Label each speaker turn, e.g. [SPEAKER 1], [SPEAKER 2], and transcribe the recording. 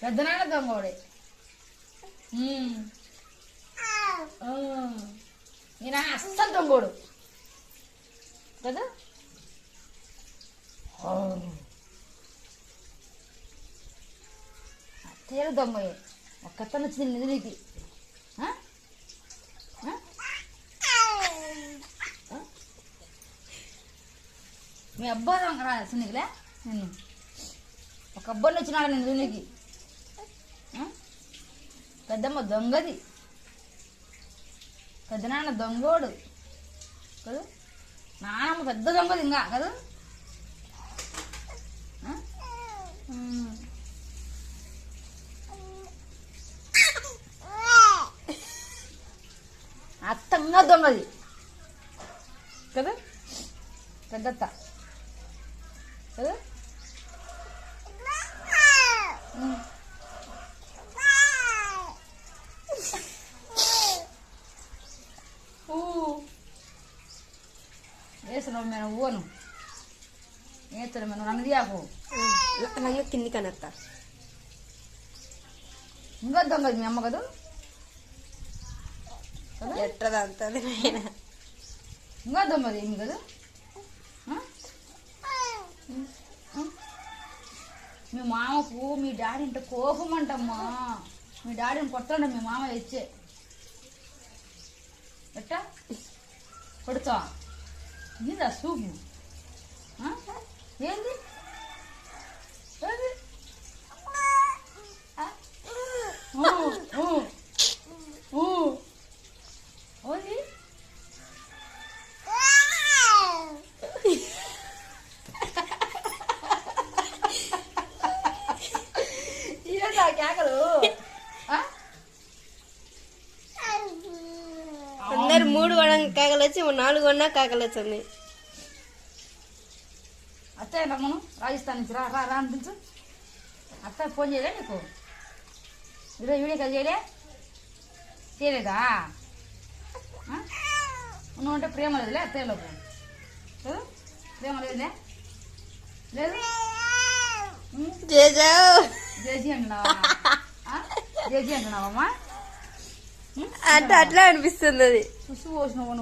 [SPEAKER 1] పెద్దనాన్న దొంగోడే. నేను అస్సలు దొంగోడు కదా. అత్తయ్య దొంగయే. ఒక్కతను వచ్చింది నిధులకి. మీ అబ్బా దొంగ చిన్నకిలే. నేను ఒక అబ్బాయిని వచ్చినాడు నేను నిధులకి. పెద్దమ్మ దొంగది, పెద్దనాన్న దొంగోడు కదా. నాన్నమ్మ పెద్ద దొంగది ఇంకా కదా. అత్తంగా దొంగది కదా, పెద్దత్త కదా. వేస్తున్నావు మేము ఊను వేస్తాడు మేము నన్ను తీయకు.
[SPEAKER 2] నన్ను కింది కనత్తా.
[SPEAKER 1] ఇంకా దొంగది మీ అమ్మ కదా.
[SPEAKER 2] ఎట్టదంతా
[SPEAKER 1] ఇంకా దొంగది ఏమి కదా. మీ మామకు మీ డాడీ అంటే కోపం అంటమ్మా. మీ డాడీని కొడతాడు మీ మామ ఇచ్చే. ఎట్టా కొడుతా ఇదా సూపు ఏంది ఓది ఇదేదా కేకలు.
[SPEAKER 2] అందరు 3 కొన కాకలు వచ్చి 4 కొన్నా కాకలు వచ్చింది.
[SPEAKER 1] అత్తయ్య రమ్మను రాజస్థాన్ నుంచి రా రా రా అనిపించు. అత్త ఫోన్ చేయలే నీకు? ఈరోజు వీడియో కాల్ చేయలేదా? నువ్వు అంటే ప్రేమ లేదులే అత్తయ్యలోపు. ప్రేమ లేదులే లేదు. జేజీ అంటున్నావా? జేజీ అంటున్నావమ్మా?
[SPEAKER 2] అంటే అట్లా అనిపిస్తుంది.
[SPEAKER 1] చూసి పోసినావు నువ్వు.